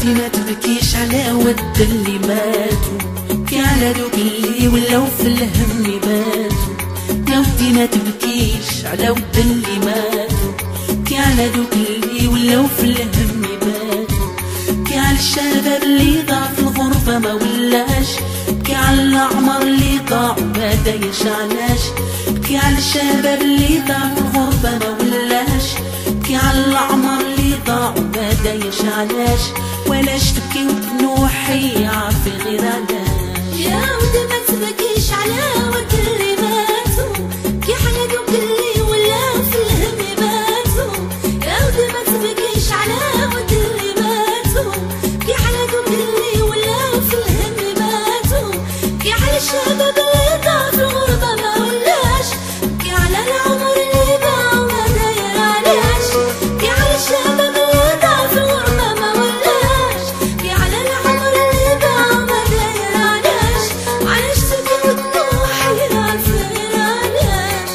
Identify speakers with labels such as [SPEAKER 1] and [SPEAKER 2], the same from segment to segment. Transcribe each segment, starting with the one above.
[SPEAKER 1] ما تبكيش على ود اللي ماتوا، بكي على دوك اللي ولاو في الهم باتوا. يا ودي ما تبكيش على ود اللي ماتوا، بكي على دوك اللي ولاو في الهم باتوا. بكي على الشباب اللي ضاع في الغربة ما ولاش، بكي على الأعمار اللي ضاع ما دايش علاش. بكي على الشباب اللي ضاع في الغربة ما ولاش، بكي على الأعمار اللي ضاع ما دايش علاش. ولاش تبكي وتنوحي عارفي غير علاش.
[SPEAKER 2] يا ودي ما تبكيش على ود اللي ماتوا، بكي على دوك اللي ولاو في الهم باتوا. يا ودي ما تبكيش على ود اللي ماتوا، بكي على دوك اللي ولاو في الهم باتوا. بكي على الشباب اللي ضاع في الغربة ما ولاش، بكي على العمر اللي ضاع ما داير علاش. بكي على الشباب اللي ضاع في الغربة ما ولاش، بكي على العمر اللي ضاع ما داير علاش. علاش تبكي وتنوحي عارفة غير علاش.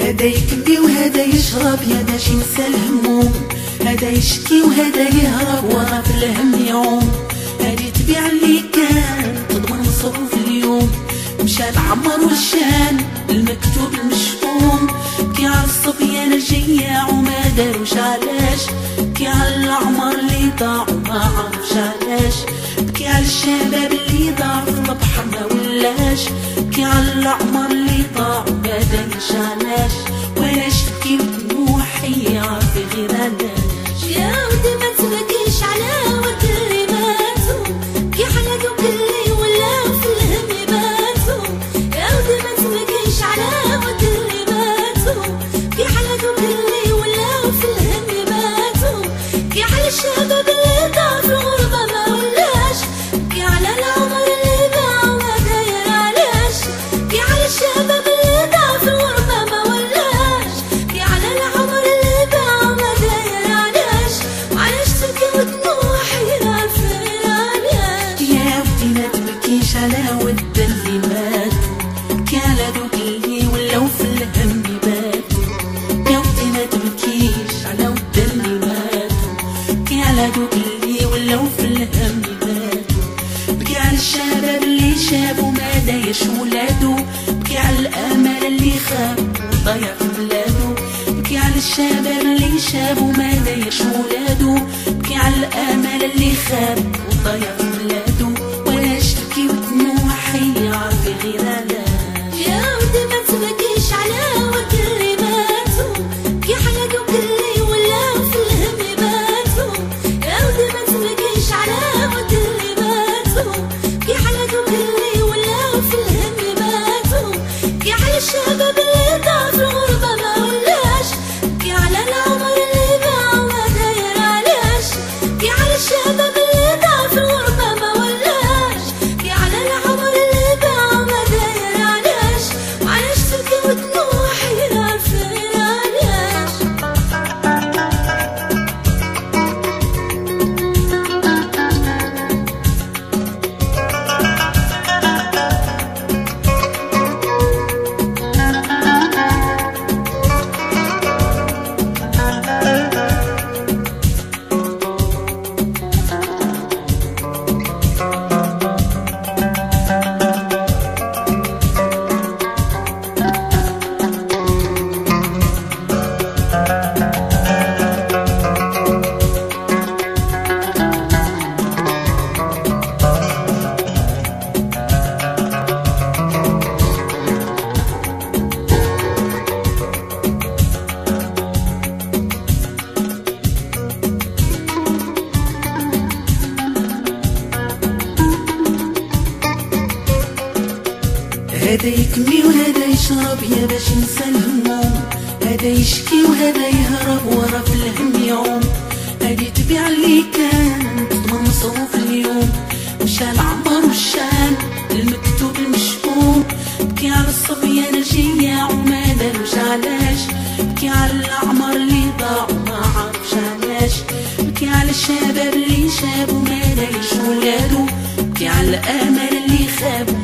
[SPEAKER 1] هذا يكبي وهذا يشرب، هذا شي نسى الهموم، هذا يشكي وهذا يهرب ورا في الهم يعوم. هادي تبيع اللي كان تضمن مصروف اليوم، مشى العمر والشان المكتوب المشؤوم. بكي على الصبيان الجياع وما داروش علاش، بكي على العمر اللي ضاع وما عرفش علاش. بكي على الشباب اللي ضاع في البحر ما ولاش، بكي على العمر اللي ضاع ما دايش علاش. ولاش تبكي وتنوحي عارفي غير علاش.
[SPEAKER 2] يا ودي ما تبكيش على ود اللي ماتوا، بكي على دوك اللي ولاو في الهم باتوا. يا ودي ما تبكيش على ود اللي ماتوا، بكي على دوك اللي ولاو في الهم باتوا. بكي على الشباب اللي ضاع في الغربة ما ولاش، بكي على العمر اللي ضاع ما داير علاش. بكي على الشباب اللي ضاع في الغربة ما ولاش، بكي على العمر اللي ضاع ما داير علاش. علاش تبكي وتنوحي عارفة غير علاش. يا ودي ما تبكيش على ود اللي ماتوا، بكي على دوك اللي ولاو في الهم باتوا. يا ودي ما تبكيش على ود اللي ماتوا، بكي على العمر اللي ضاع ما داير علاش.
[SPEAKER 1] بكي على الشباب اللي شافوا ما دايش ولادو، بكي على الامل اللي خاب وضيع في بلادو. بكي على الشباب اللي شافوا ما دايش ولادو، بكي على الامل اللي خاب وضيع في بلادو. ولاش تبكي وتنوحي عارفي غير علاش.
[SPEAKER 2] يا ودي ما تبكيش على ود اللي ماتوا، بكي على دوك اللي ولاو في الهم باتوا. يا ودي ما تبكيش على ود اللي ماتوا، بكي على دوك اللي ولاو في الهم باتوا. بكي على الشباب اللي ضاع في الغربة ما ولاش، بكي على العمر اللي ضاع ما داير علاش. بكي على الشباب اللي ضاع في الغربة
[SPEAKER 1] هذا يكمي وهذا يشرب يا باش ينسى الهموم، هذا يشكي وهذا يهرب ورا في الهم يعوم. هادي تبيع اللي كان تضمن مصروف اليوم، وشال عمر وشال المكتوب المشؤوم. بكي على الصبيان الجياع وما داروش علاش، بكي على العمر اللي ضاع وما عرفش علاش، بكي على الشباب اللي شاب وما دايش ولادو، بكي على الامل اللي خاب